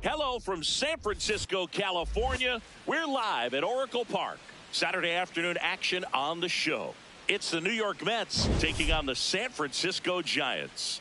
Hello from San Francisco, California. We're live at Oracle Park. Saturday afternoon action on the show. It's the New York Mets taking on the San Francisco Giants.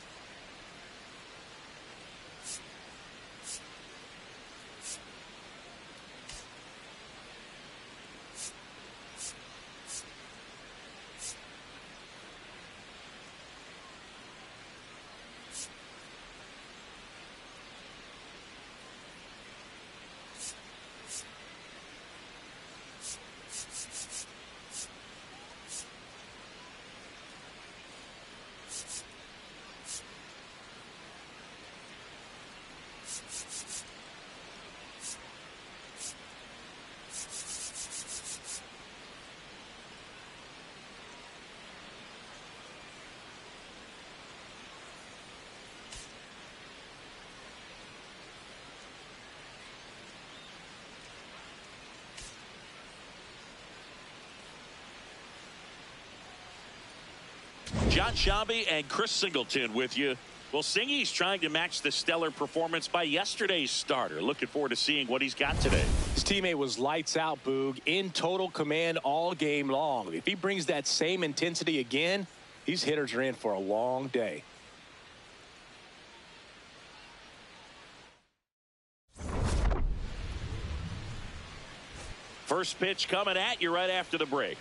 John Shabby and Chris Singleton with you. Well, Singy's trying to match the stellar performance by yesterday's starter. Looking forward to seeing what he's got today. His teammate was lights out, Boog, in total command all game long. If he brings that same intensity again, these hitters are in for a long day. First pitch coming at you right after the break.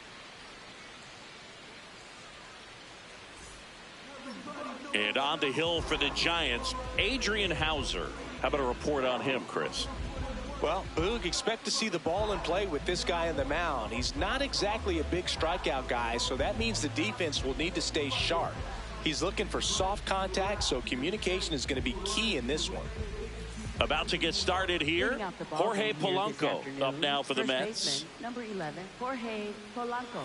And on the hill for the Giants, Adrian Hauser. How about a report on him, Chris? Well, Boog, expect to see the ball in play with this guy on the mound. He's not exactly a big strikeout guy, so that means the defense will need to stay sharp. He's looking for soft contact, so communication is going to be key in this one. About to get started here, Jorge Polanco up now for the Mets. Baseman, number 11, Jorge Polanco.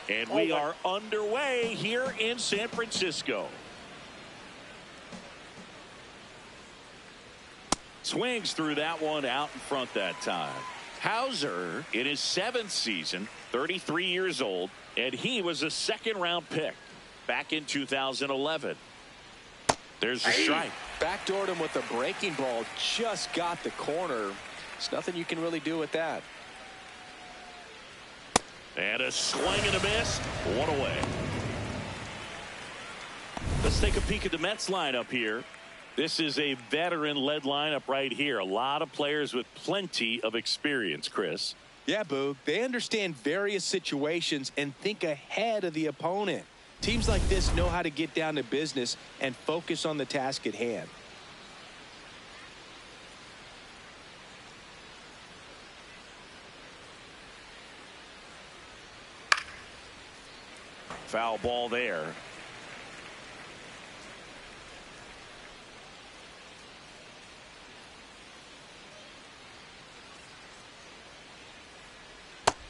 And we are underway here in San Francisco. Swings through that one out in front that time. Hauser in his 7th season, 33 years old, and he was a second-round pick back in 2011. There's the strike. Backdoored him with a breaking ball, just got the corner. There's nothing you can really do with that. And a swing and a miss, one away. Let's take a peek at the Mets lineup here. This is a veteran-led lineup right here. A lot of players with plenty of experience, Chris. Yeah, Boog. They understand various situations and think ahead of the opponent. Teams like this know how to get down to business and focus on the task at hand. Foul ball there.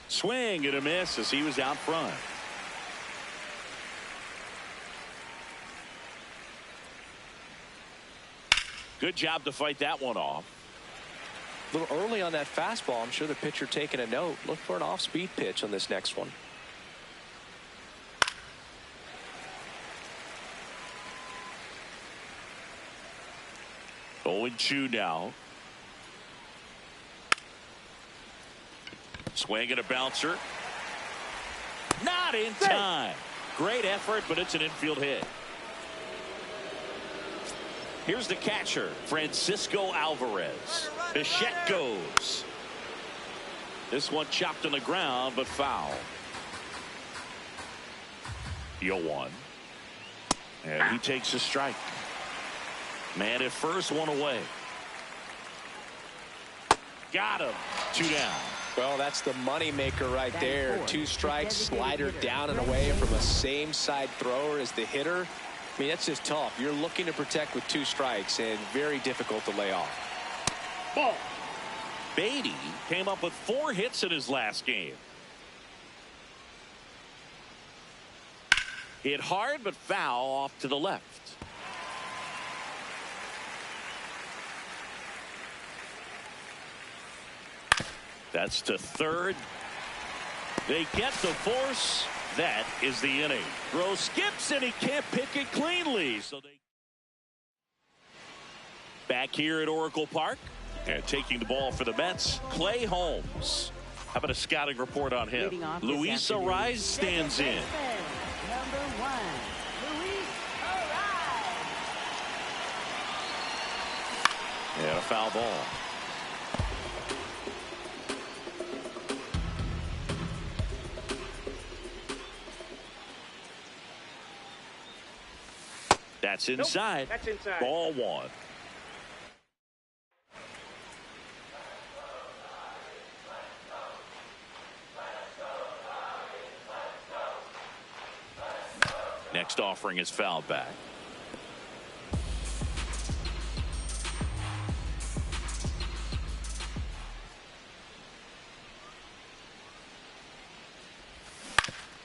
Swing and a miss as he was out front. Good job to fight that one off. A little early on that fastball. I'm sure the pitcher taking a note. Look for an off-speed pitch on this next one. Oh, and 2 now. Swing and a bouncer. Not in time. Great effort, but it's an infield hit. Here's the catcher, Francisco Alvarez. Bichette goes. This one chopped on the ground, but foul. 0-1. And he takes a strike. Man at first, 1 away. Got him. 2 down. Well, that's the money maker right there. 2 strikes, slider down and away from a same side thrower as the hitter. I mean, that's just tough. You're looking to protect with 2 strikes and very difficult to lay off. Ball. Beatty came up with 4 hits in his last game. Hit hard but foul off to the left. That's to third. They get the force. That is the inning. Throw skips and he can't pick it cleanly. So they back here at Oracle Park and taking the ball for the Mets, Clay Holmes. How about a scouting report on him? Luis Arraez stands in. Number 1, Luis Arraez. And a foul ball. That's inside. That's inside. Ball 1. Next offering is fouled back.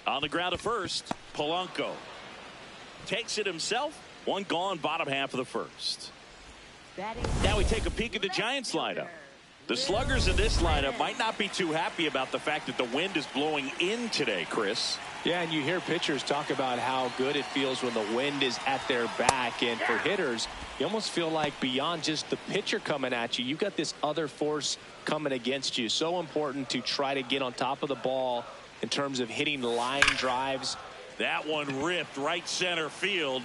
On the ground at first, Polanco takes it himself. 1 gone, bottom half of the first. Now we take a peek at the Giants lineup. The sluggers in this lineup might not be too happy about the fact that the wind is blowing in today, Chris. Yeah, and you hear pitchers talk about how good it feels when the wind is at their back. And for hitters, you almost feel like beyond just the pitcher coming at you, you've got this other force coming against you. So important to try to get on top of the ball in terms of hitting line drives. That one ripped right center field.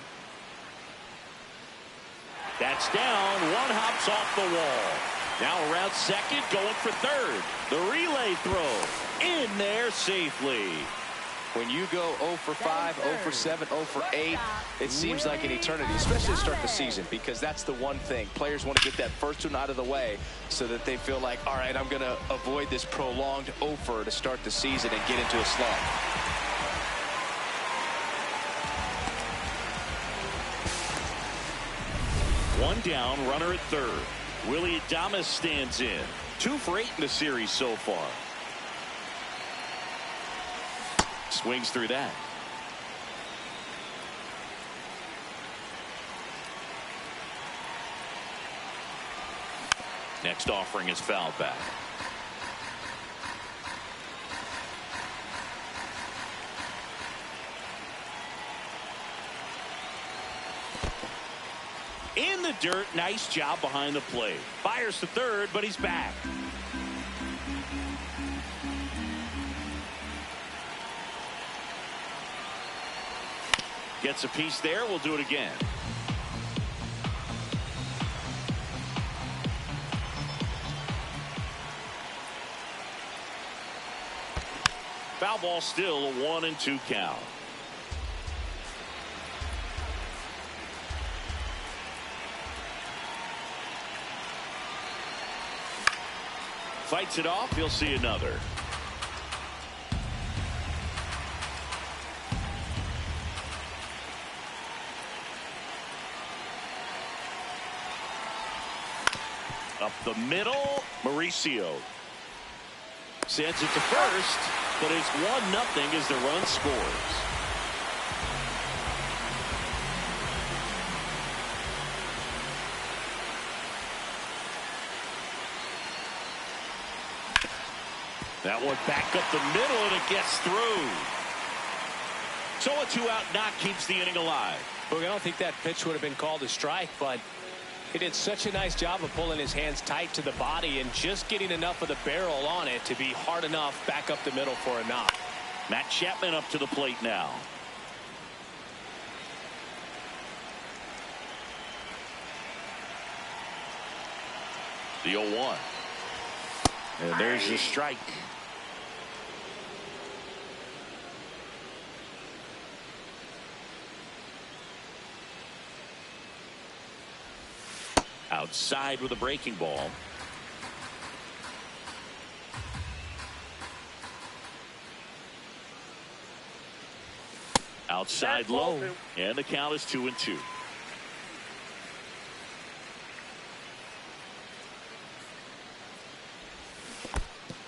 That's down. 1 hops off the wall. Now around second, going for third. The relay throw in there safely. When you go 0 for 5, 0 for 7, 0 for 8, it seems like an eternity, especially to start the season, because that's the one thing. Players want to get that first one out of the way so that they feel like, all right, I'm going to avoid this prolonged 0 for to start the season and get into a slump. One down, runner at third. Willie Adames stands in. 2 for 8 in the series so far. Swings through that. Next offering is fouled back. In the dirt, nice job behind the plate. Fires to third, but he's back. Gets a piece there. We'll do it again. Foul ball, still a 1-2 count. Fights it off. He'll see another. Up the middle, Mauricio sends it to first, but it's 1-0 as the run scores. That one back up the middle, and it gets through. So a 2-out knock keeps the inning alive. Look, I don't think that pitch would have been called a strike, but he did such a nice job of pulling his hands tight to the body and just getting enough of the barrel on it to be hard enough back up the middle for a knock. Matt Chapman up to the plate now. The 0-1. And there's the strike. Outside with a breaking ball. Outside low, and the count is 2-2.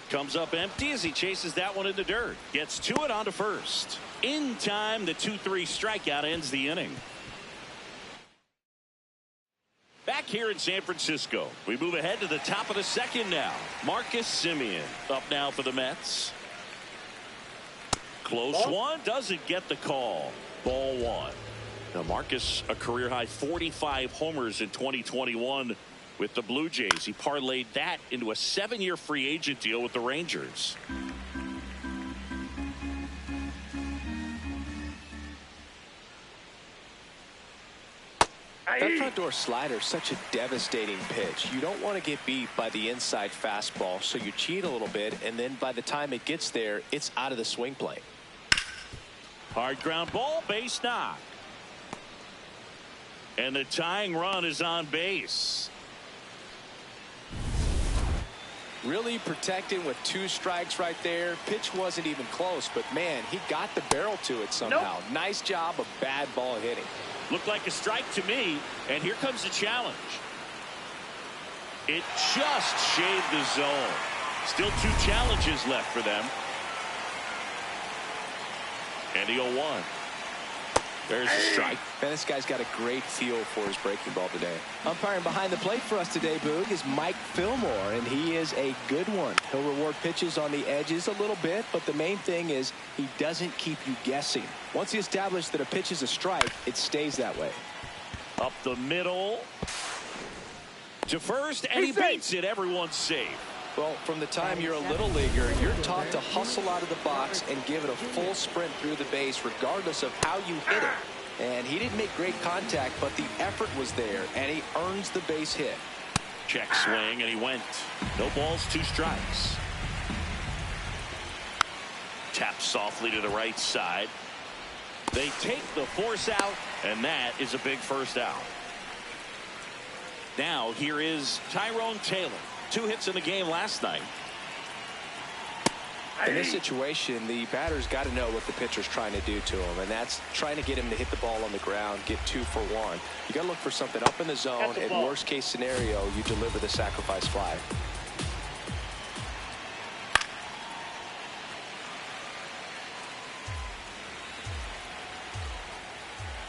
Comes up empty as he chases that one in the dirt. Gets to it onto first. In time, the 2-3 strikeout ends the inning. Back here in San Francisco, we move ahead to the top of the second now. Marcus Semien up now for the Mets. Close one, doesn't get the call. Ball one. Now Marcus, a career high 45 homers in 2021 with the Blue Jays. He parlayed that into a 7-year free agent deal with the Rangers. That front door slider is such a devastating pitch. You don't want to get beat by the inside fastball, so you cheat a little bit, and then by the time it gets there, it's out of the swing plane. Hard ground ball, base knock. And the tying run is on base. Really protecting with 2 strikes right there. Pitch wasn't even close, but man, he got the barrel to it somehow. Nope. Nice job of bad ball hitting. Looked like a strike to me, and here comes the challenge. It just shaved the zone. Still 2 challenges left for them. And the 0-1. There's a strike. Man, this guy's got a great feel for his breaking ball today. Umpiring behind the plate for us today, Boog, is Mike Fillmore, and he is a good one. He'll reward pitches on the edges a little bit, but the main thing is he doesn't keep you guessing. Once he established that a pitch is a strike, it stays that way. Up the middle to first, and he beats it. Everyone's safe. Well, from the time you're a little leaguer, you're taught to hustle out of the box and give it a full sprint through the base regardless of how you hit it. And he didn't make great contact, but the effort was there, and he earns the base hit. Check swing, and he went. No balls, 2 strikes. Tap softly to the right side. They take the force out, and that is a big first out. Now here is Tyrone Taylor. 2 hits in the game last night. In this situation, the batter's got to know what the pitcher's trying to do to him, and that's trying to get him to hit the ball on the ground, get 2 for 1. You got to look for something up in the zone, and worst case scenario, you deliver the sacrifice fly.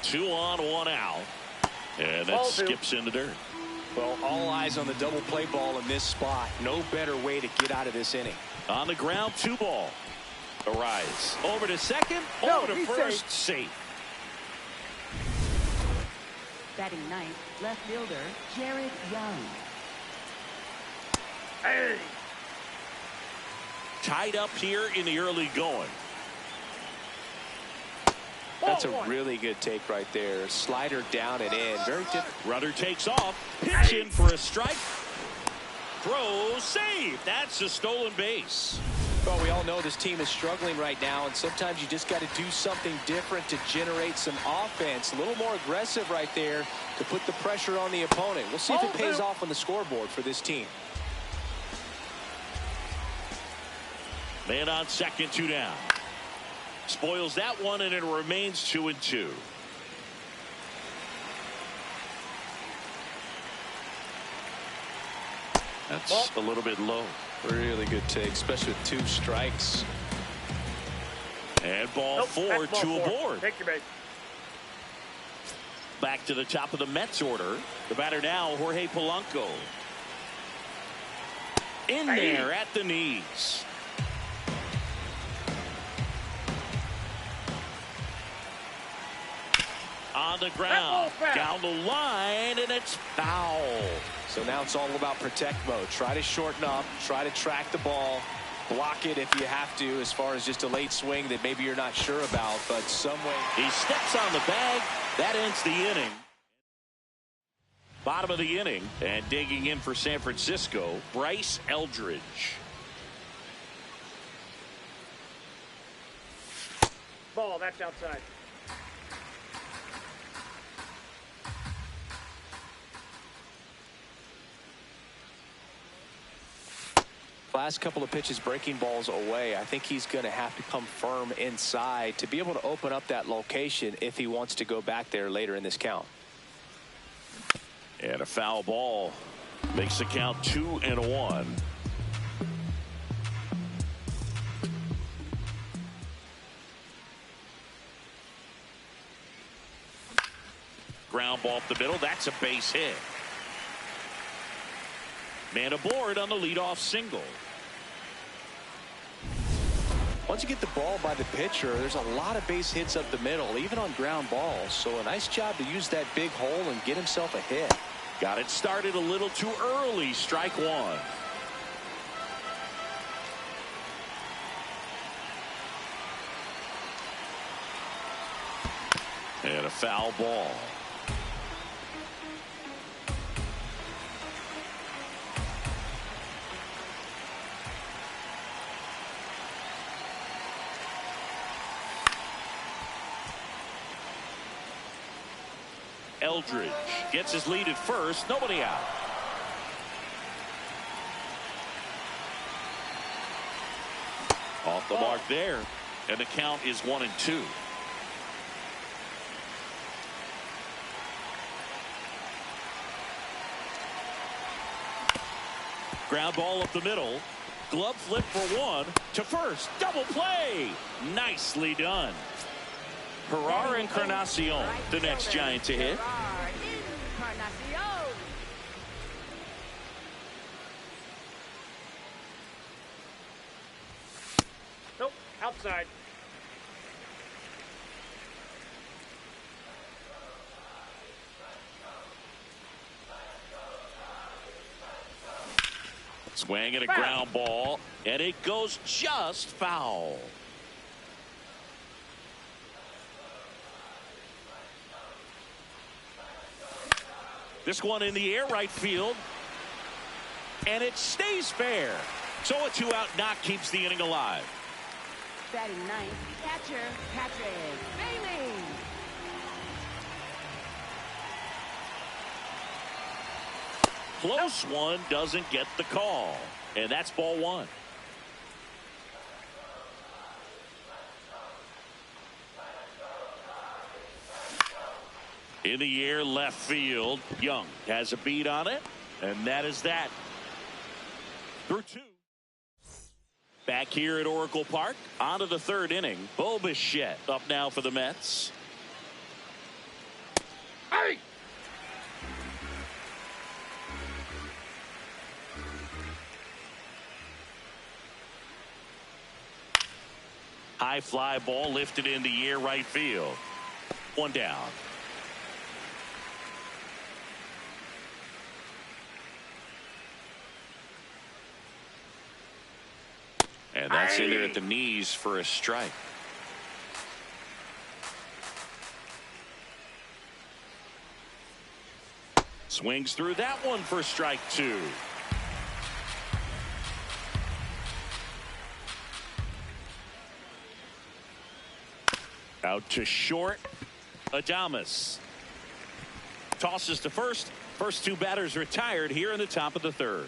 Two on, 1 out, and that skips in the dirt. Well, all eyes on the double play ball in this spot. No better way to get out of this inning. On the ground, 2 ball. Arise. Over to second. Over to first. Safe. Batting ninth, left fielder Jared Young. Tied up here in the early going. That's a really good take right there. Slider down and in. Very different. Runner takes off. Pitch in for a strike. Throw, save. That's a stolen base. Well, we all know this team is struggling right now, and sometimes you just got to do something different to generate some offense. A little more aggressive right there to put the pressure on the opponent. We'll see if it pays off on the scoreboard for this team. Man on second, 2 down. Spoils that one, and it remains 2-2. That's a little bit low. Really good take, especially with 2 strikes. And ball 4, 2 aboard. Take your base. Back to the top of the Mets order. The batter now, Jorge Polanco. In there at the knees. On the ground, down the line, and it's foul. So now it's all about protect mode. Try to shorten up, try to track the ball, block it if you have to, as far as just a late swing that maybe you're not sure about, but some way. He steps on the bag. That ends the inning. Bottom of the inning, and digging in for San Francisco, Bryce Eldridge. Ball, that's outside. Last couple of pitches breaking balls away. I think he's going to have to come firm inside to be able to open up that location if he wants to go back there later in this count. And a foul ball makes the count 2-1. Ground ball up the middle. That's a base hit. Man aboard on the leadoff single. Once you get the ball by the pitcher, there's a lot of base hits up the middle, even on ground balls. So a nice job to use that big hole and get himself a hit. Got it started a little too early. Strike 1. And a foul ball. Eldridge gets his lead at first. Nobody out. Off the mark there. And the count is 1-2. Ground ball up the middle. Glove flip for 1 to first. Double play. Nicely done. Gerard Encarnacion, the next Giant to hit. Nope, outside. Swing and a ground ball, and it goes just foul. This one in the air, right field. And it stays fair. So a 2-out knock keeps the inning alive. Batting ninth, catcher Patrick Bailey. Close one, doesn't get the call. And that's ball 1. In the air, left field. Young has a beat on it, and that is that. Through 2. Back here at Oracle Park, on to the 3rd inning. Bo Bichette up now for the Mets. Hey! High fly ball lifted in the air, right field. 1 down. And that's in there at the knees for a strike. Swings through that one for strike two. Out to short. Adames tosses to first. First two batters retired here in the top of the third.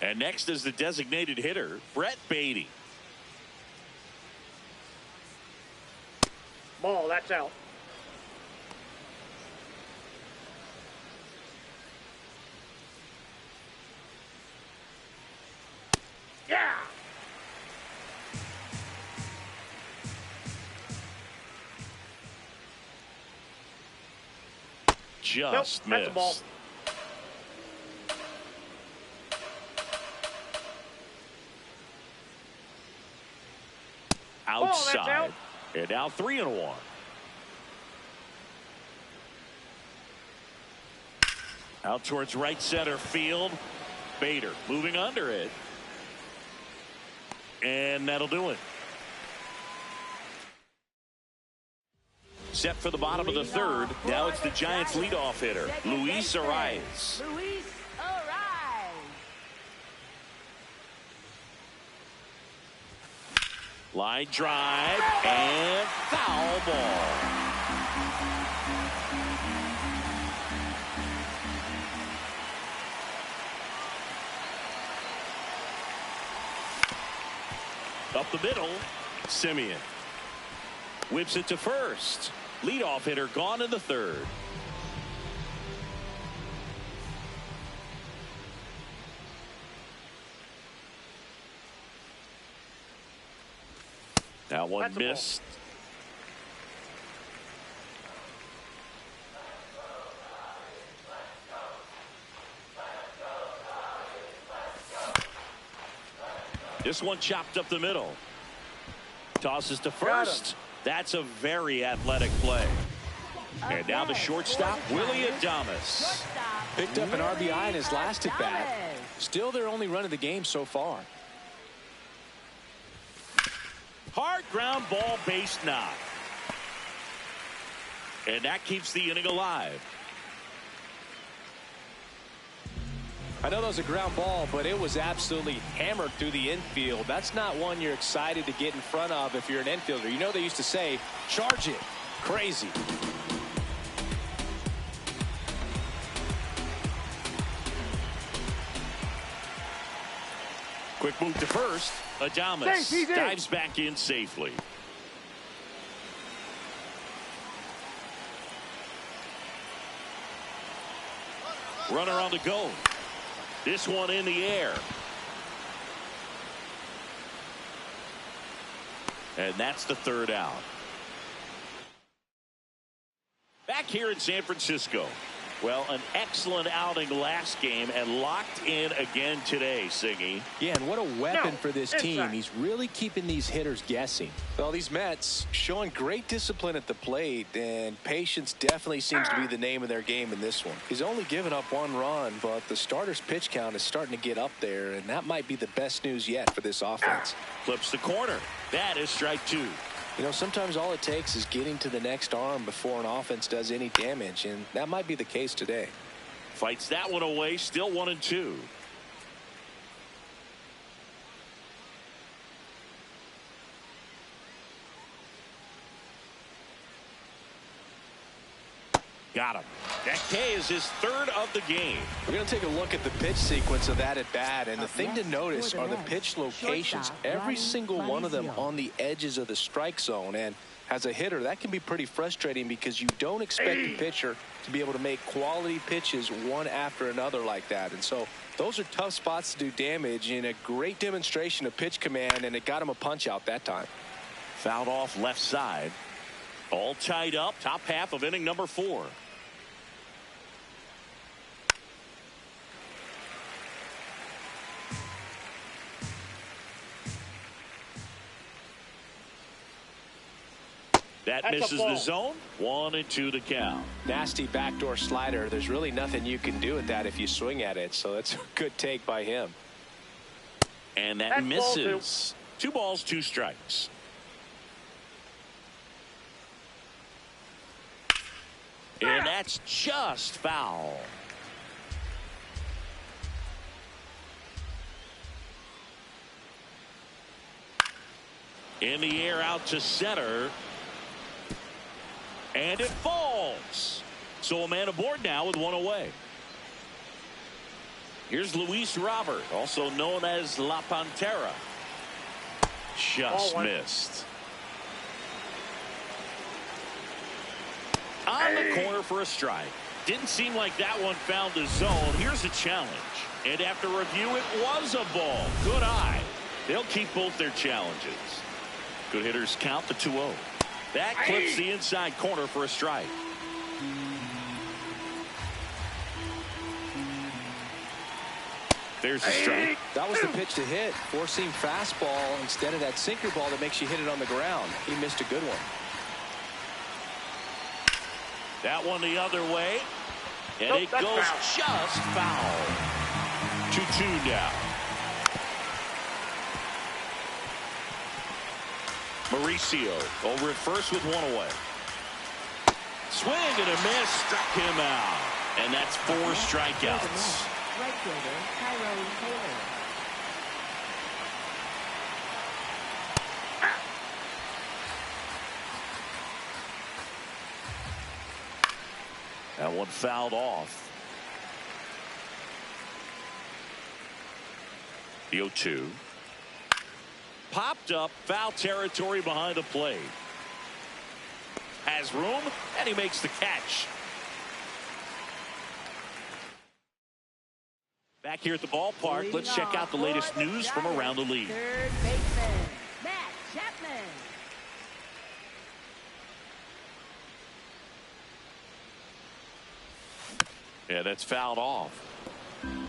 And next is the designated hitter, Brett Beatty. Ball, that's out. Yeah. Just nope, that's a ball. missed. Outside. Ball, that's out. And now 3-1. Out towards right center field. Bader moving under it. And that'll do it. Set for the bottom of the third. Now it's the Giants leadoff hitter, Luis Arias. Luis Arias. Line drive and foul ball. Up the middle, Simeon whips it to first. Leadoff hitter gone in the third. That one missed. This one chopped up the middle. Tosses to first. That's a very athletic play. And now the shortstop, Willie Adames. Picked up an RBI in his last at bat. Still their only run of the game so far. Hard ground ball, base knock. And that keeps the inning alive. I know that was a ground ball, but it was absolutely hammered through the infield. That's not one you're excited to get in front of if you're an infielder. You know they used to say, charge it. Crazy. Quick move to first. Adames dives back in safely. Runner on the go. This one in the air. And that's the third out. Back here in San Francisco. Well, an excellent outing last game and locked in again today, Singy. Yeah, and what a weapon for this team. He's really keeping these hitters guessing. Well, these Mets showing great discipline at the plate, and patience definitely seems to be the name of their game in this one. He's only given up one run, but the starter's pitch count is starting to get up there, and that might be the best news yet for this offense. Flips the corner. That is strike two. You know, sometimes all it takes is getting to the next arm before an offense does any damage, and that might be the case today. Fights that one away, still 1-2. Got him. That K is his third of the game. We're going to take a look at the pitch sequence of that at bat, and the thing to notice are the pitch locations. Every single one of them on the edges of the strike zone, and as a hitter, that can be pretty frustrating because you don't expect the pitcher to be able to make quality pitches one after another like that. And so those are tough spots to do damage, and a great demonstration of pitch command, and it got him a punch out that time. Fouled off left side. All tied up, top half of inning number 4. That misses the zone. 1-2 to count. Nasty backdoor slider. There's really nothing you can do with that if you swing at it. So that's a good take by him. And that misses. 2 balls, 2 strikes. And that's just foul. In the air out to center. And it falls. So a man aboard now with one away. Here's Luis Robert, also known as La Pantera. Just missed. On the corner for a strike. Didn't seem like that one found the zone. Here's a challenge. And after review, it was a ball. Good eye. They'll keep both their challenges. Good hitters count the 2-0. That clips the inside corner for a strike. There's a strike. That was the pitch to hit. Four-seam fastball instead of that sinker ball that makes you hit it on the ground. He missed a good one. That one the other way. And it goes just foul. 2-2 now. Mauricio over at first with one away. Swing and a miss. Struck him out. And that's 4 strikeouts. Right fielder, Tyrone Taylor. That one fouled off. The 0-2. Popped up, foul territory behind the plate. Has room, and he makes the catch. Back here at the ballpark, let's check out the latest news from around the league. Third baseman, Matt Chapman. Yeah, that's fouled off.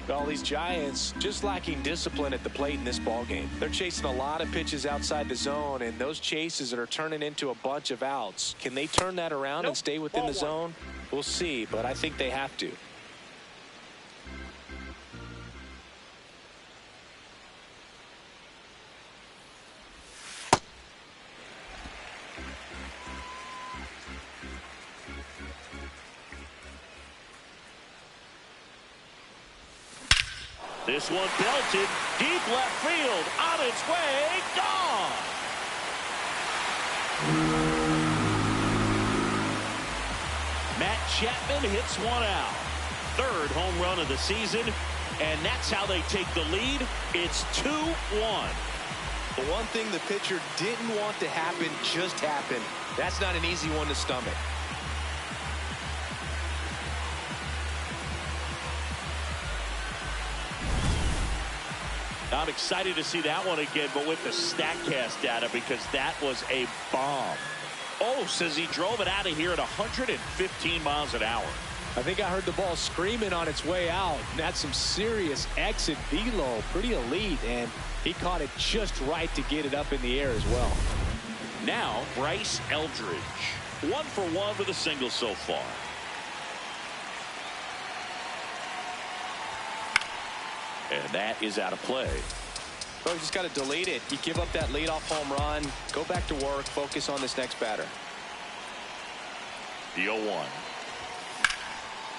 Well, these Giants just lacking discipline at the plate in this ballgame. They're chasing a lot of pitches outside the zone, and those chases are turning into a bunch of outs. Can they turn that around and stay within the zone? We'll see, but I think they have to. This one belted deep left field, on its way, gone. Matt Chapman hits one out. 3rd home run of the season, and that's how they take the lead. It's 2-1. The one thing the pitcher didn't want to happen just happened. That's not an easy one to stomach. I'm excited to see that one again, but with the StatCast data, because that was a bomb. Oh, says he drove it out of here at 115 miles an hour. I think I heard the ball screaming on its way out. That's some serious exit velo, pretty elite, and he caught it just right to get it up in the air as well. Now, Bryce Eldridge. 1 for 1 with a single so far. And that is out of play. Well, you just got to delete it. You give up that leadoff home run. Go back to work. Focus on this next batter. The 0-1.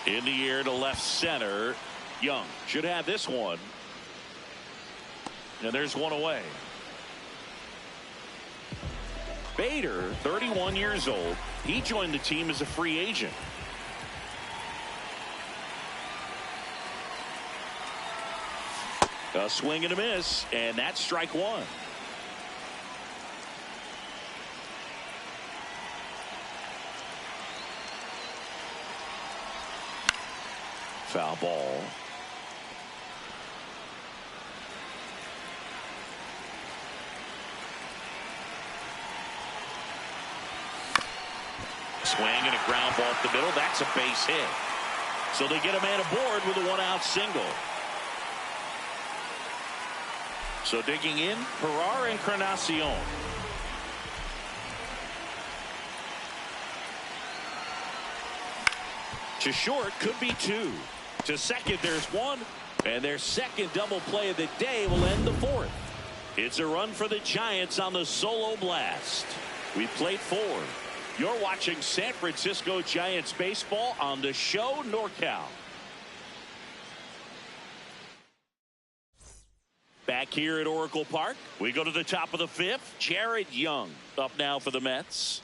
In the air to left center. Young should have this one. And there's one away. Bader, 31 years old. He joined the team as a free agent. A swing and a miss, and that's strike 1. Foul ball. Swing and a ground ball up the middle. That's a base hit. So they get a man aboard with a 1-out single. So digging in, Pirar Encarnacion. To short, could be 2. To second, there's 1. And their second double play of the day will end the 4th. It's a run for the Giants on the solo blast. We played 4. You're watching San Francisco Giants baseball on the show NorCal. Back here at Oracle Park, we go to the top of the fifth. Jared Young up now for the Mets.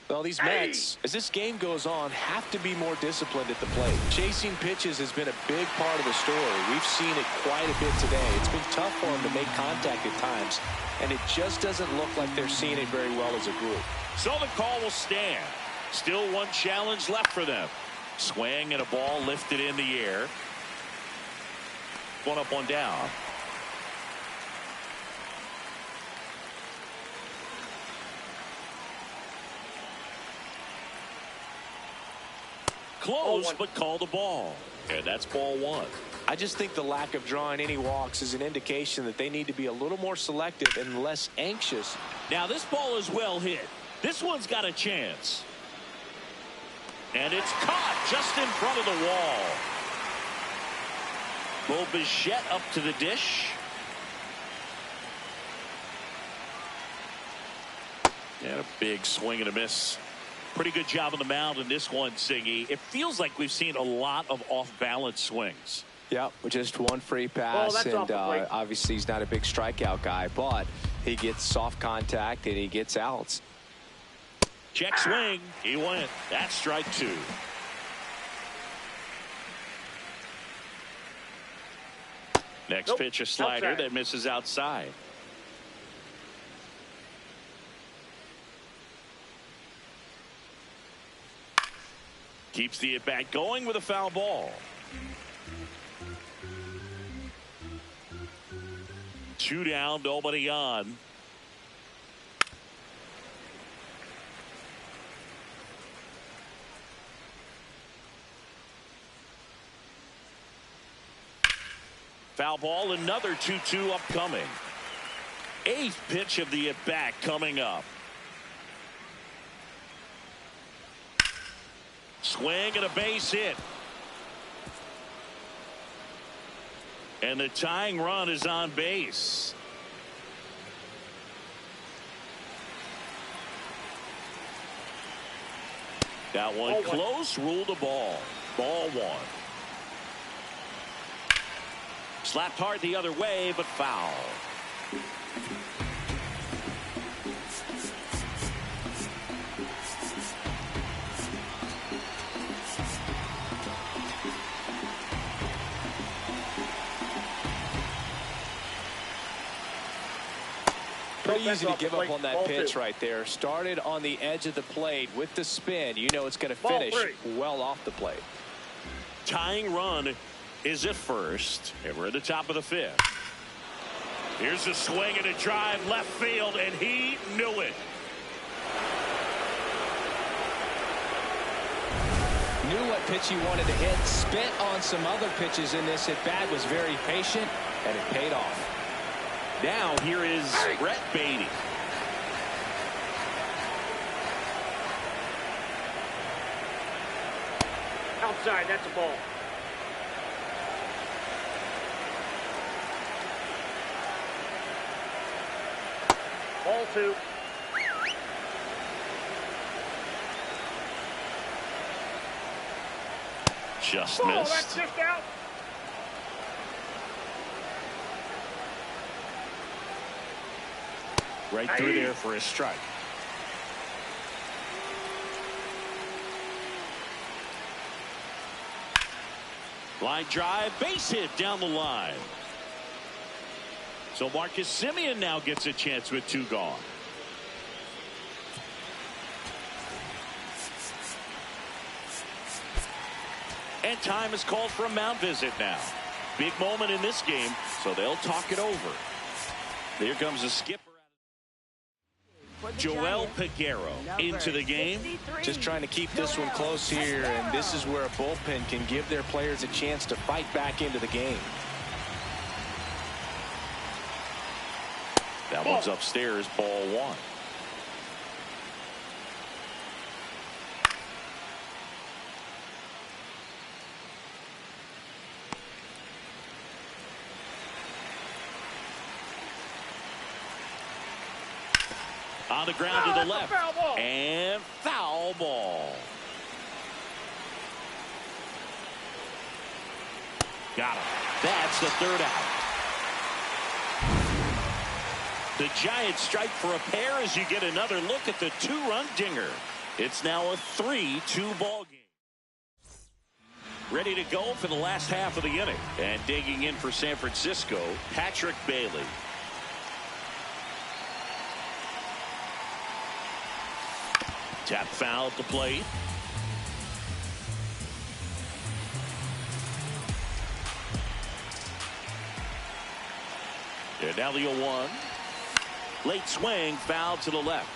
Well, these Mets, as this game goes on, have to be more disciplined at the plate. Chasing pitches has been a big part of the story. We've seen it quite a bit today. It's been tough for them to make contact at times, and it just doesn't look like they're seeing it very well as a group. So the call will stand. Still one challenge left for them. Swing and a ball lifted in the air. One up, one down. Close, but called the ball. And that's ball one. I just think the lack of drawing any walks is an indication that they need to be a little more selective and less anxious. Now this ball is well hit. This one's got a chance. And it's caught just in front of the wall. Bo Bichette up to the dish. And a big swing and a miss. Pretty good job on the mound in this one, Singy. It feels like we've seen a lot of off-balance swings. Yep, just one free pass, and obviously he's not a big strikeout guy, but he gets soft contact and he gets outs. Check swing. He went. That's strike two. Next pitch, a slider that misses outside. Keeps the at-bat going with a foul ball. Two down, nobody on. Foul ball, another 2-2 upcoming. Eighth pitch of the at-bat coming up. Swing and a base hit. And the tying run is on base. Got one close, ruled a ball. Ball one. Slapped hard the other way, but foul. Pretty easy to give up on that pitch right there. Started on the edge of the plate with the spin. You know it's going to finish well off the plate. Tying run is at first, and we're at the top of the fifth. Here's a swing and a drive left field, and he knew it. Knew what pitch he wanted to hit. Spent on some other pitches in this at bat. Was very patient, and it paid off. Now here is Brett Beatty. Outside, that's a ball. Ball two. Just missed. That's just out. Right through there for a strike. Line drive, base hit down the line. So Marcus Semien now gets a chance with two gone. And time is called for a mound visit now. Big moment in this game, so they'll talk it over. Here comes the skipper. Joel Peguero into the game. Just trying to keep this one close here, and this is where a bullpen can give their players a chance to fight back into the game. That one's upstairs, ball one. On the ground to the left. And foul ball. Got him. That's the third out. The Giants strike for a pair as you get another look at the two-run dinger. It's now a 3-2 ball game. Ready to go for the last half of the inning. And digging in for San Francisco, Patrick Bailey. Tap foul at the plate. And now the 0-1. Late swing, foul to the left.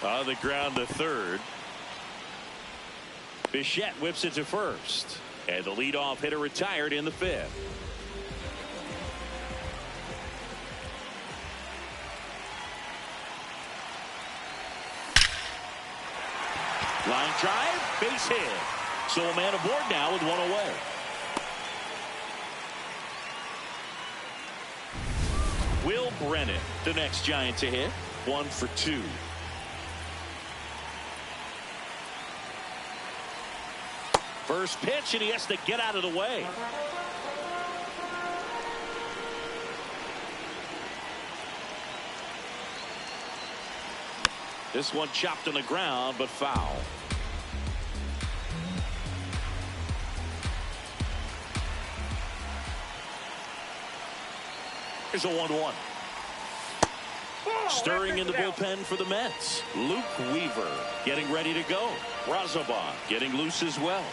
On the ground to third. Bichette whips it to first. And the leadoff hitter retired in the fifth. Line drive, base hit. So a man aboard now with one away. Will Brennan, the next Giant to hit. 1 for 2. First pitch, and he has to get out of the way. This one chopped on the ground, but foul. Here's a 1-1. Stirring in the bullpen for the Mets. Luke Weaver getting ready to go. Razabon getting loose as well.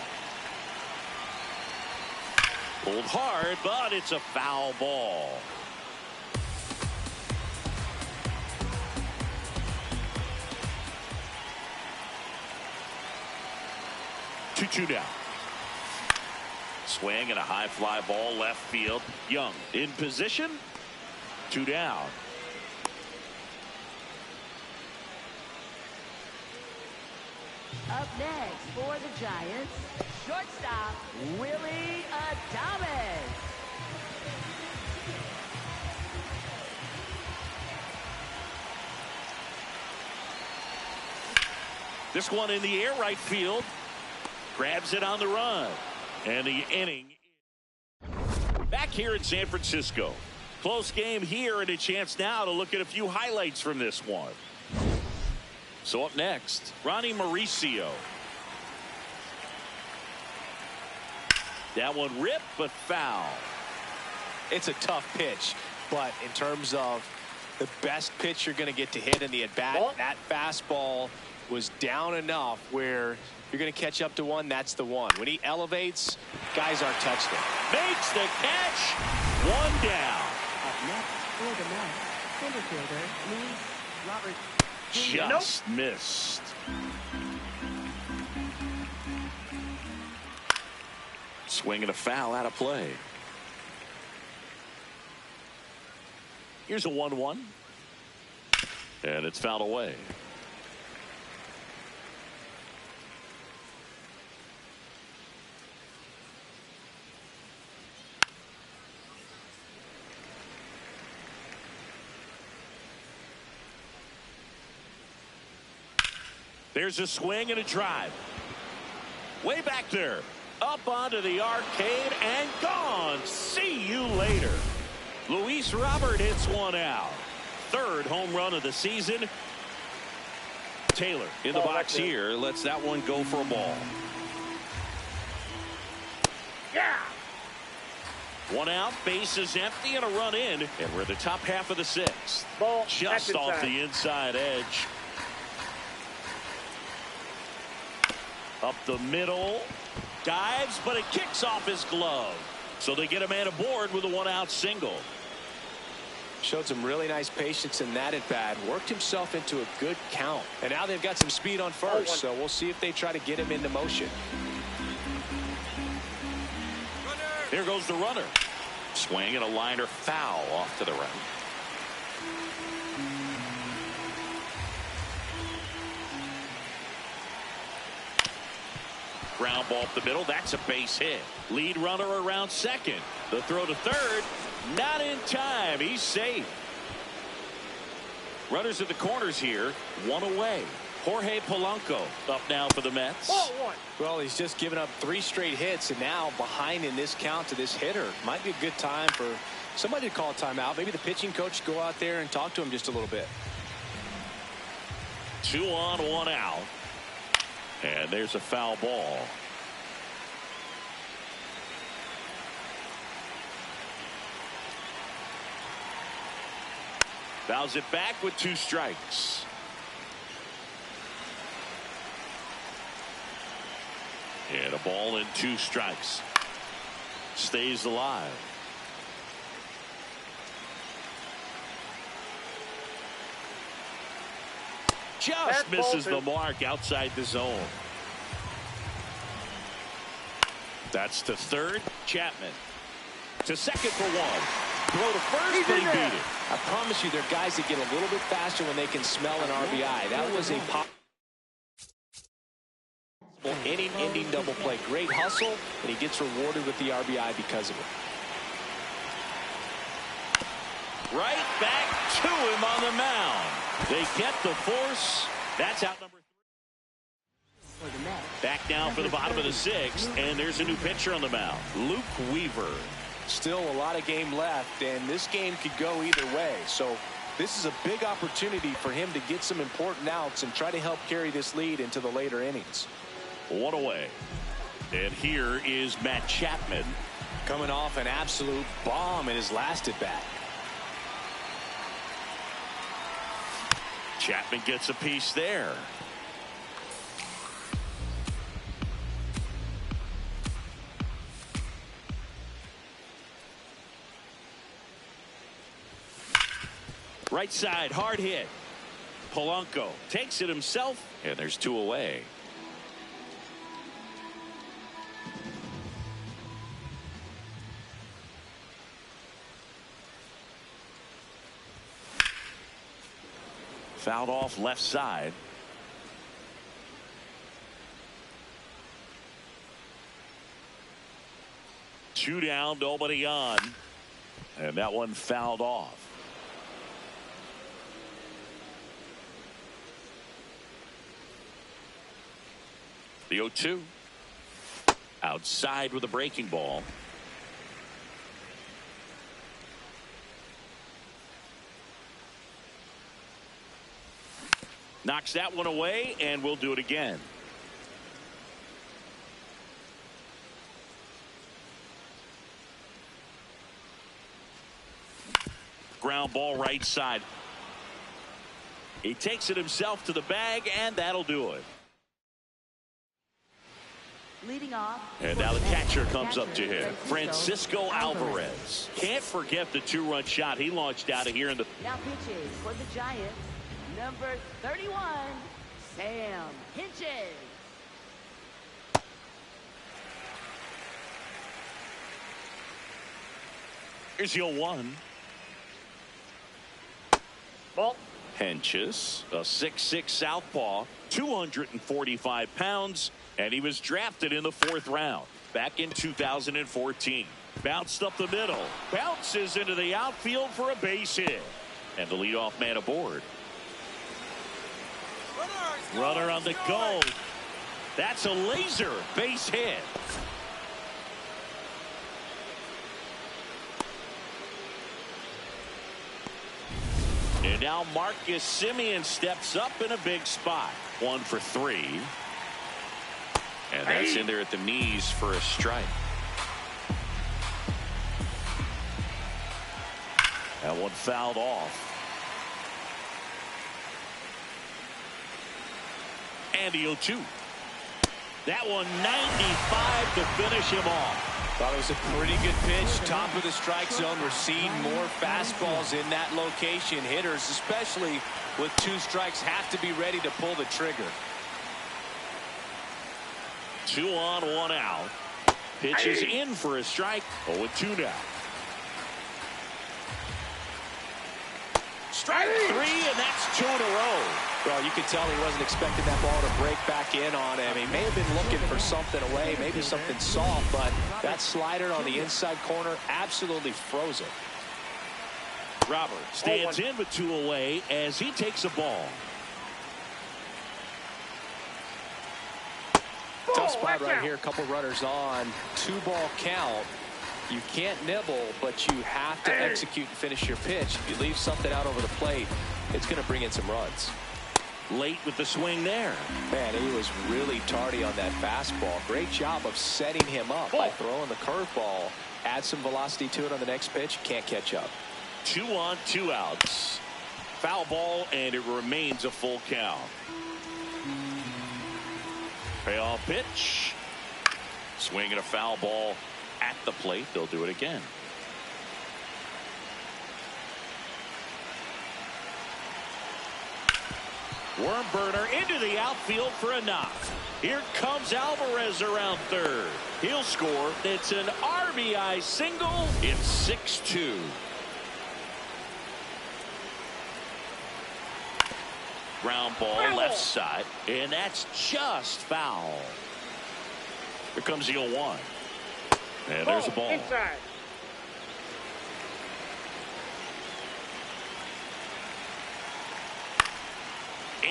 Pulled hard, but it's a foul ball. Two down. Swing and a high fly ball left field. Young in position. 2 down. Up next for the Giants, shortstop Willie Adames. This one in the air, right field. Grabs it on the run. And the inning. Back here in San Francisco. Close game here, and a chance now to look at a few highlights from this one. So up next, Ronnie Mauricio. That one ripped, but foul. It's a tough pitch, but in terms of the best pitch you're going to get to hit in the at-bat, that fastball was down enough where you're going to catch up to one. That's the one. When he elevates, guys aren't touched it. Makes the catch. 1 down. Up next for the Mets, center fielder Luis Robert. Just missed. Swing and a foul out of play. Here's a 1-1. And it's fouled away. There's a swing and a drive. Way back there. Up onto the arcade and gone. See you later. Luis Robert hits one out. 3rd home run of the season. Taylor in the box here. Lets that one go for a ball. Yeah. 1 out, base is empty, and a run in. And we're at the top half of the 6th. Ball. Just off the inside edge. Up the middle. Dives, but it kicks off his glove. So they get a man aboard with a 1-out single. Showed some really nice patience in that at bat. Worked himself into a good count. And now they've got some speed on first. So we'll see if they try to get him into motion. There goes the runner. Swing and a liner foul off to the right. Ground ball up the middle. That's a base hit. Lead runner around second. The throw to third. Not in time. He's safe. Runners at the corners here. 1 away. Jorge Polanco up now for the Mets. Ball one. Well, he's just given up 3 straight hits, and now behind in this count to this hitter. Might be a good time for somebody to call a timeout. Maybe the pitching coach go out there and talk to him just a little bit. 2 on, 1 out. And there's a foul ball. Fouls it back with 2 strikes. And a ball and 2 strikes. Stays alive. Just misses the mark outside the zone. That's to third. Chapman to second for 1. Throw to first, but he beat it. I promise you, there are guys that get a little bit faster when they can smell an RBI. That was a inning-ending double play. Great hustle, and he gets rewarded with the RBI because of it. Right back to him on the mound. They get the force. That's out number 3. Back down for the bottom of the 6th, and there's a new pitcher on the mound, Luke Weaver. Still a lot of game left, and this game could go either way. So this is a big opportunity for him to get some important outs and try to help carry this lead into the later innings. 1 away. And here is Matt Chapman. Coming off an absolute bomb in his last at bat. Chapman gets a piece there. Right side, hard hit. Polanco takes it himself, and there's 2 away. Fouled off left side. Two down, nobody on. And that one fouled off. The 0-2. Outside with a breaking ball. Knocks that one away, and we'll do it again. Ground ball right side. He takes it himself to the bag, and that'll do it. Leading off. And now the catcher comes up to him, Francisco Alvarez. Can't forget the 2-run shot he launched out of here in the. Now pitches for the Giants. Number 31, Sam Hinches. Here's the 0-1. Ball. Hinches, a 6'6" southpaw, 245 pounds, and he was drafted in the 4th round back in 2014. Bounced up the middle, bounces into the outfield for a base hit, and the leadoff man aboard. Runner on the go. That's a laser base hit. And now Marcus Semien steps up in a big spot. 1 for 3. And that's in there at the knees for a strike. That one fouled off. And the 0-2. That one 95 to finish him off. Thought it was a pretty good pitch. Top of the strike zone. We're seeing more fastballs in that location. Hitters, especially with 2 strikes, have to be ready to pull the trigger. 2 on, 1 out. Pitches in for a strike. 0-2 now. Strike 3, and that's 2 in a row. Well, you could tell he wasn't expecting that ball to break back in on him. He may have been looking for something away, maybe something soft, but that slider on the inside corner absolutely froze it. Robert stands in with 2 away as he takes a ball. Tough spot right here. A couple runners on. 2-ball count. You can't nibble, but you have to execute and finish your pitch. If you leave something out over the plate, it's going to bring in some runs. Late with the swing there. Man, he was really tardy on that fastball. Great job of setting him up by throwing the curveball. Add some velocity to it on the next pitch. Can't catch up. 2 on, 2 outs. Foul ball, and it remains a full count. Payoff pitch. Swing and a foul ball at the plate. They'll do it again. Worm burner into the outfield for a knock. Here comes Alvarez around third. He'll score. It's an RBI single. It's 6-2. Ground ball left side, and that's just foul. Here comes the 0-1. And there's the ball. Inside.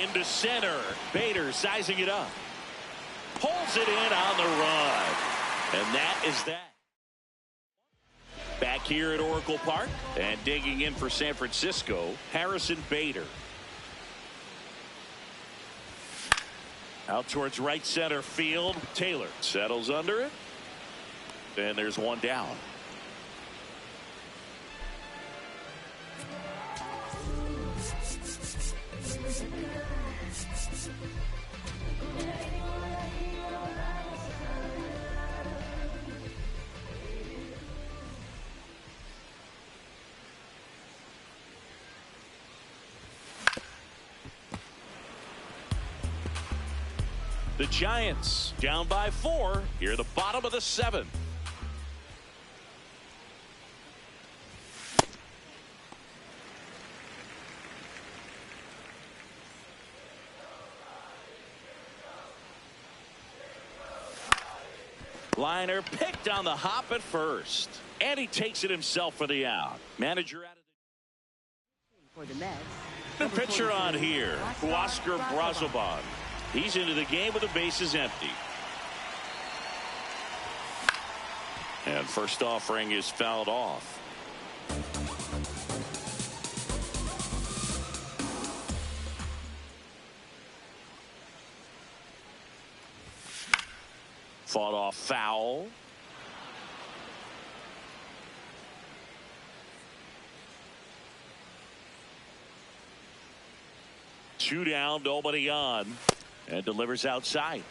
Into center. Bader sizing it up. Pulls it in on the run. And that is that. Back here at Oracle Park, and digging in for San Francisco, Harrison Bader. Out towards right center field. Taylor settles under it. And there's one down. The Giants down by 4 here at the bottom of the 7th. Liner picked on the hop at first, and he takes it himself for the out. Manager out of For the Mets. the pitcher on here, Oscar Brazoban. He's into the game with the bases empty. And first offering is fouled off. Fought off foul. Two down, nobody on. And delivers outside.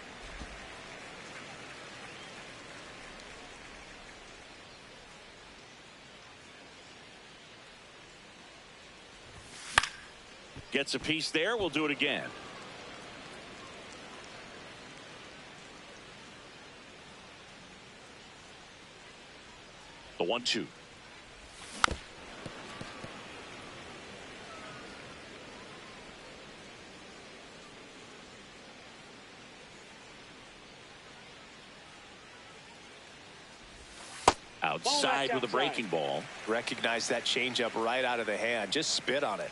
Gets a piece there. We'll do it again. The 1-2. Outside with a breaking ball. Recognize that changeup right out of the hand. Just spit on it.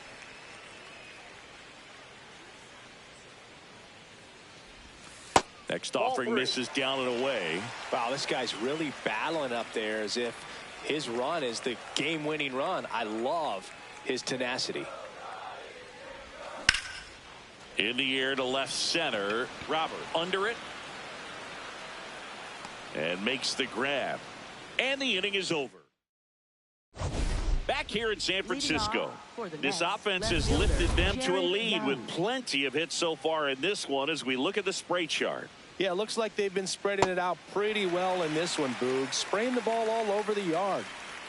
Next offering misses down and away. Wow, this guy's really battling up there as if his run is the game-winning run. I love his tenacity. In the air to left center. Robert under it. And makes the grab. And the inning is over. Back here in San Francisco, this offense has lifted them to a lead with plenty of hits so far in this one as we look at the spray chart. Yeah, it looks like they've been spreading it out pretty well in this one, Boog. Spraying the ball all over the yard.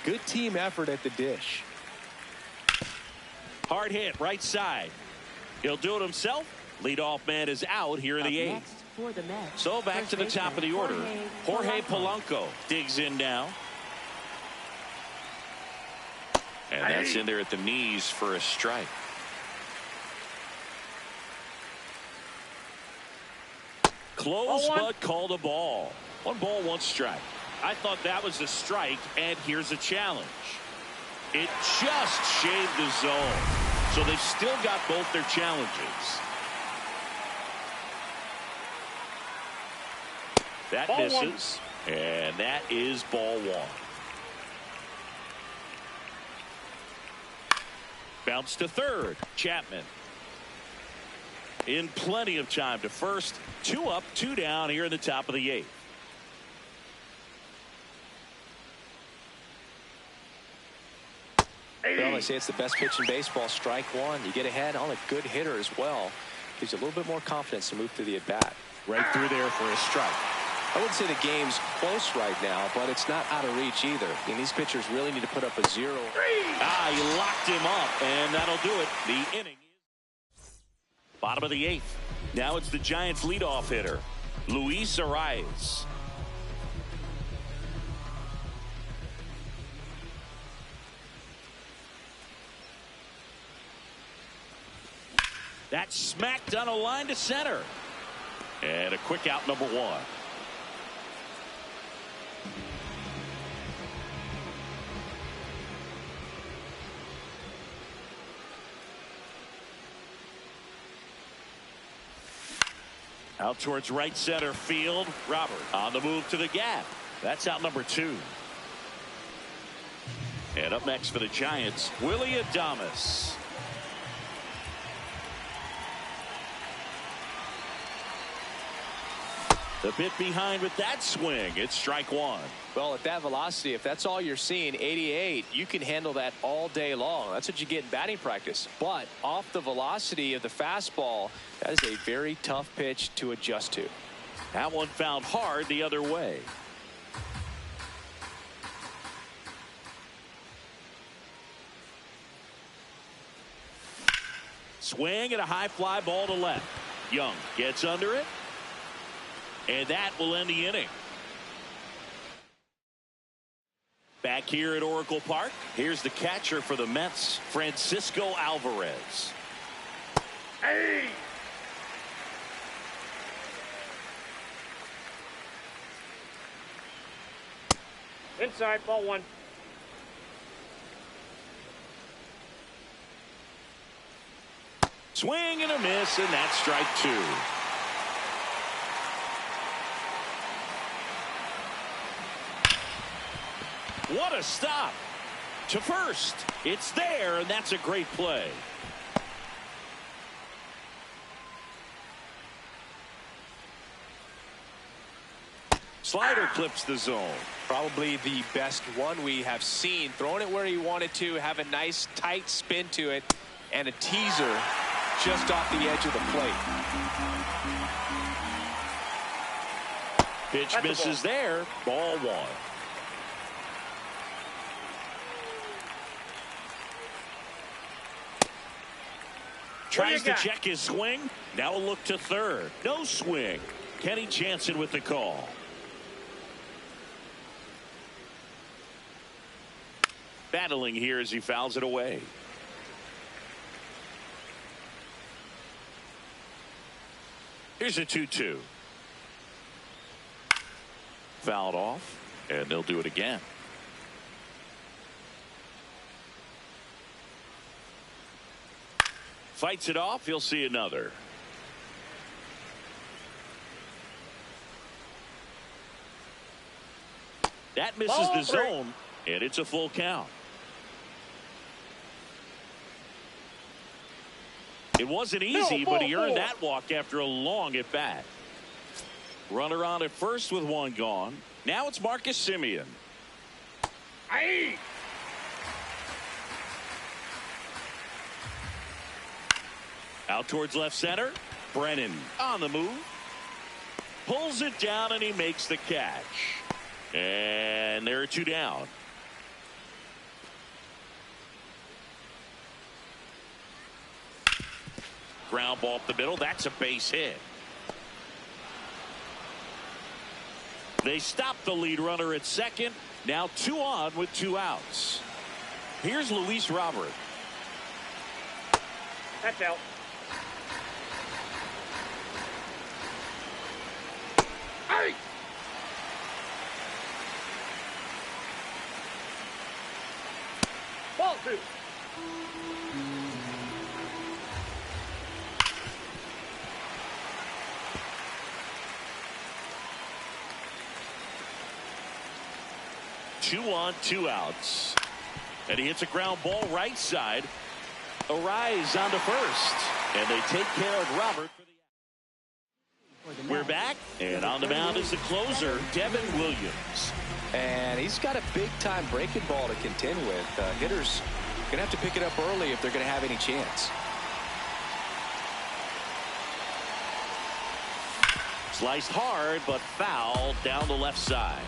Good team effort at the dish. Hard hit right side. He'll do it himself. Leadoff man is out here in the 8th. So back to the top of the order. Jorge Polanco digs in now. And that's in there at the knees for a strike. Close, but called a ball. 1 ball, 1 strike. I thought that was a strike, and here's a challenge. It just shaved the zone. So they've still got both their challenges. That Ball misses. And that is ball one. Bounce to third. Chapman. In plenty of time to first. 2 up, 2 down here in the top of the 8th. Well, they say it's the best pitch in baseball. Strike one. You get ahead on a good hitter as well. Gives you a little bit more confidence to move through the at-bat. Right through there for a strike. I wouldn't say the game's close right now, but it's not out of reach either. I mean, these pitchers really need to put up a 0. He locked him up, and that'll do it. The inning. Bottom of the 8th. Now it's the Giants' leadoff hitter, Luis Arias. That's smacked on a line to center. And a quick out, number 1. Out towards right center field. Robert on the move to the gap. That's out number 2. And up next for the Giants, Willie Adames. The bit behind with that swing. It's strike 1. Well, at that velocity, if that's all you're seeing, 88, you can handle that all day long. That's what you get in batting practice. But off the velocity of the fastball, that is a very tough pitch to adjust to. That one found hard the other way. Swing and a high fly ball to left. Young gets under it. And that will end the inning. Back here at Oracle Park, here's the catcher for the Mets, Francisco Alvarez. Hey! Inside, ball 1. Swing and a miss, and that's strike 2. What a stop to first. It's there, and that's a great play. Slider clips the zone. Probably the best one we have seen. Throwing it where he wanted to, have a nice tight spin to it, and a teaser just off the edge of the plate. Pitch That's misses there. Ball 1. Tries to check his swing. Now a look to third. No swing. Kenny Jansen with the call. Battling here as he fouls it away. Here's a 2-2. Fouled off, and they'll do it again. Fights it off. He'll see another. That misses the zone, and it's a full count. It wasn't easy, but he earned that walk after a long at bat. Runner on at first with one gone. Now it's Marcus Semien. Aye. Out towards left center. Brennan on the move. Pulls it down, and he makes the catch. And there are 2 down. Ground ball up the middle. That's a base hit. They stop the lead runner at second. Now 2 on with 2 outs. Here's Luis Robert. That's out. Hey! Ball 2. 2 on, 2 outs. And he hits a ground ball right side. Arise onto first. And they take care of Robert. We're back. And on the mound is the closer, Devin Williams. And he's got a big-time breaking ball to contend with. Hitters going to have to pick it up early if they're going to have any chance. Sliced hard, but foul down the left side.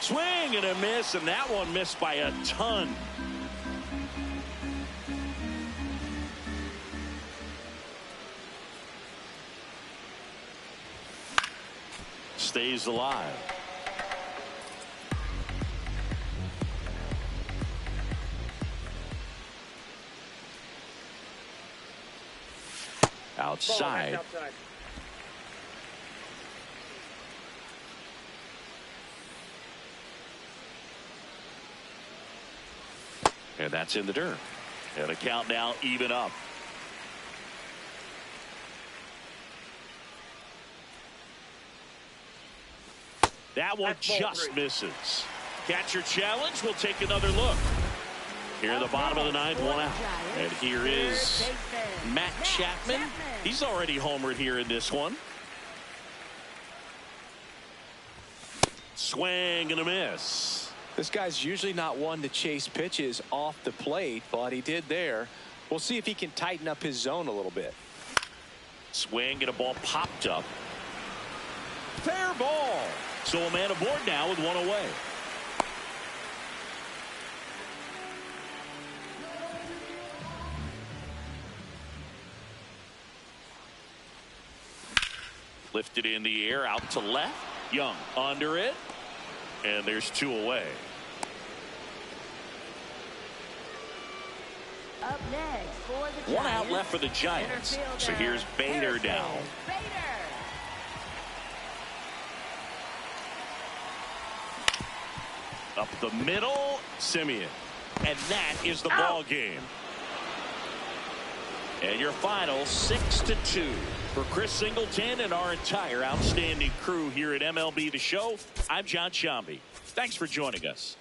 Swing and a miss, and that one missed by a ton. Stays alive. Outside. And that's in the dirt. And the count now even up. That one just misses. Catcher challenge. We'll take another look. Here in the bottom of the ninth, 1 out. And here is Matt Chapman. He's already homered here in this one. Swing and a miss. This guy's usually not one to chase pitches off the plate, but he did there. We'll see if he can tighten up his zone a little bit. Swing and a ball popped up. Fair ball. So a man aboard now with 1 away. Lifted in the air out to left. Young under it. And there's 2 away. Up next for the 1 out Giants, left for the Giants. center So fielder, here's Bader Harrison down. Bader. Up the middle, Simeon. And that is the ball game. And your final 6-2 for Chris Singleton and our entire outstanding crew here at MLB The Show. I'm John Sciambi. Thanks for joining us.